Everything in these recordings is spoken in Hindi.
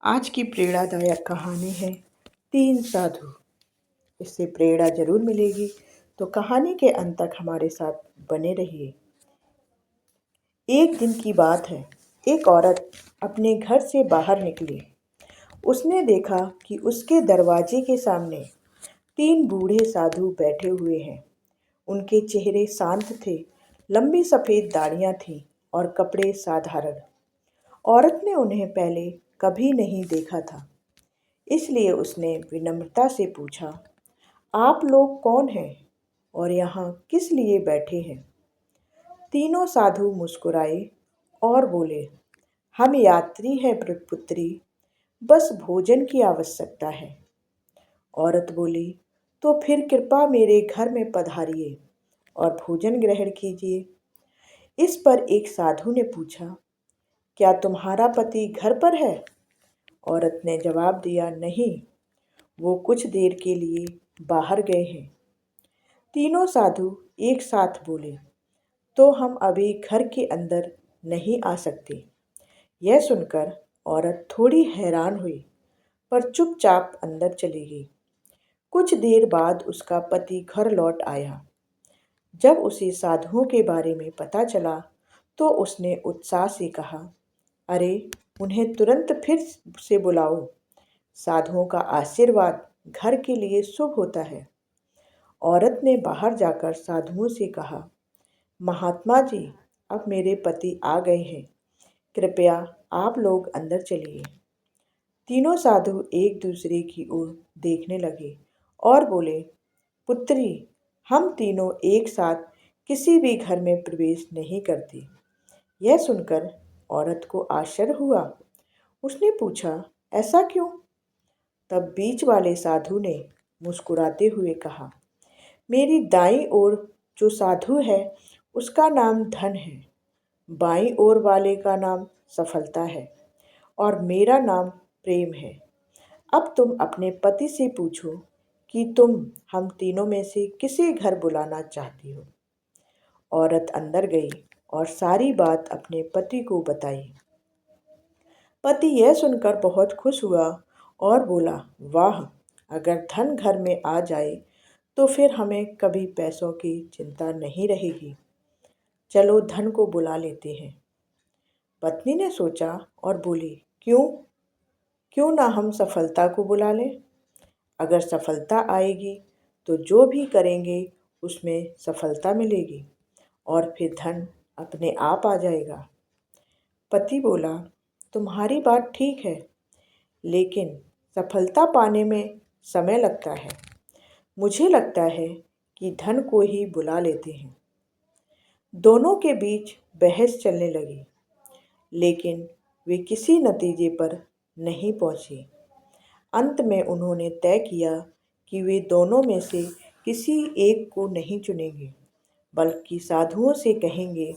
आज की प्रेरणादायक कहानी है तीन साधु। इससे प्रेरणा जरूर मिलेगी, तो कहानी के अंत तक हमारे साथ बने रहिए। एक दिन की बात है, एक औरत अपने घर से बाहर निकली। उसने देखा कि उसके दरवाजे के सामने तीन बूढ़े साधु बैठे हुए हैं। उनके चेहरे शांत थे, लंबी सफ़ेद दाढ़ियाँ थीं और कपड़े साधारण। औरत ने उन्हें पहले कभी नहीं देखा था, इसलिए उसने विनम्रता से पूछा, आप लोग कौन हैं और यहाँ किस लिए बैठे हैं? तीनों साधु मुस्कुराए और बोले, हम यात्री हैं पुत्री, बस भोजन की आवश्यकता है। औरत बोली, तो फिर कृपा मेरे घर में पधारिए और भोजन ग्रहण कीजिए। इस पर एक साधु ने पूछा, क्या तुम्हारा पति घर पर है? औरत ने जवाब दिया, नहीं, वो कुछ देर के लिए बाहर गए हैं। तीनों साधु एक साथ बोले, तो हम अभी घर के अंदर नहीं आ सकते। यह सुनकर औरत थोड़ी हैरान हुई, पर चुपचाप अंदर चली गई। कुछ देर बाद उसका पति घर लौट आया। जब उसे साधुओं के बारे में पता चला, तो उसने उत्साह से कहा, अरे, उन्हें तुरंत फिर से बुलाओ। साधुओं का आशीर्वाद घर के लिए शुभ होता है। औरत ने बाहर जाकर साधुओं से कहा, महात्मा जी, अब मेरे पति आ गए हैं, कृपया आप लोग अंदर चलिए। तीनों साधु एक दूसरे की ओर देखने लगे और बोले, पुत्री, हम तीनों एक साथ किसी भी घर में प्रवेश नहीं करते। यह सुनकर औरत को आश्चर्य हुआ। उसने पूछा, ऐसा क्यों? तब बीच वाले साधु ने मुस्कुराते हुए कहा, मेरी दाईं ओर जो साधु है उसका नाम धन है, बाईं ओर वाले का नाम सफलता है और मेरा नाम प्रेम है। अब तुम अपने पति से पूछो कि तुम हम तीनों में से किसे घर बुलाना चाहती हो। औरत अंदर गई और सारी बात अपने पति को बताई। पति यह सुनकर बहुत खुश हुआ और बोला, वाह, अगर धन घर में आ जाए तो फिर हमें कभी पैसों की चिंता नहीं रहेगी। चलो धन को बुला लेते हैं। पत्नी ने सोचा और बोली, क्यों ना हम सफलता को बुला लें? अगर सफलता आएगी तो जो भी करेंगे उसमें सफलता मिलेगी और फिर धन अपने आप आ जाएगा। पति बोला, तुम्हारी बात ठीक है, लेकिन सफलता पाने में समय लगता है। मुझे लगता है कि धन को ही बुला लेते हैं। दोनों के बीच बहस चलने लगी, लेकिन वे किसी नतीजे पर नहीं पहुंचे। अंत में उन्होंने तय किया कि वे दोनों में से किसी एक को नहीं चुनेंगे, बल्कि साधुओं से कहेंगे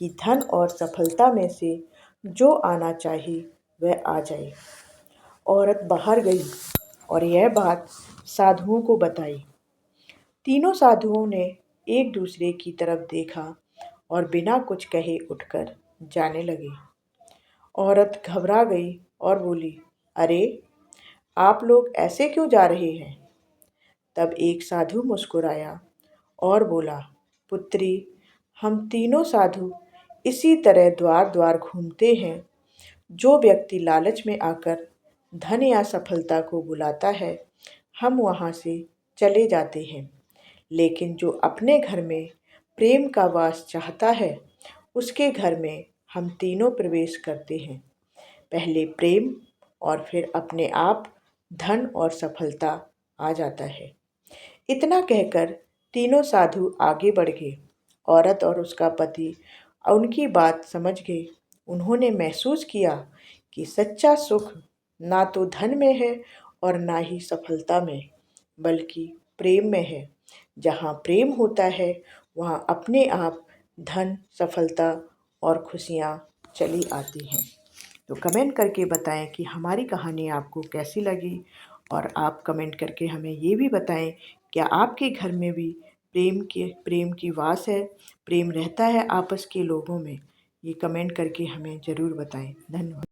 कि धन और सफलता में से जो आना चाहिए वह आ जाए। औरत बाहर गई और यह बात साधुओं को बताई। तीनों साधुओं ने एक दूसरे की तरफ देखा और बिना कुछ कहे उठकर जाने लगे। औरत घबरा गई और बोली, अरे, आप लोग ऐसे क्यों जा रहे हैं? तब एक साधु मुस्कुराया और बोला, पुत्री, हम तीनों साधु इसी तरह द्वार द्वार घूमते हैं। जो व्यक्ति लालच में आकर धन या सफलता को बुलाता है, हम वहाँ से चले जाते हैं, लेकिन जो अपने घर में प्रेम का वास चाहता है, उसके घर में हम तीनों प्रवेश करते हैं। पहले प्रेम और फिर अपने आप धन और सफलता आ जाता है। इतना कहकर तीनों साधु आगे बढ़ गए। औरत और उसका पति उनकी बात समझ गए। उन्होंने महसूस किया कि सच्चा सुख ना तो धन में है और ना ही सफलता में, बल्कि प्रेम में है। जहाँ प्रेम होता है वहाँ अपने आप धन, सफलता और खुशियाँ चली आती हैं। तो कमेंट करके बताएं कि हमारी कहानी आपको कैसी लगी, और आप कमेंट करके हमें ये भी बताएं, क्या आपके घर में भी प्रेम की वास है, प्रेम रहता है आपस के लोगों में? ये कमेंट करके हमें ज़रूर बताएं। धन्यवाद।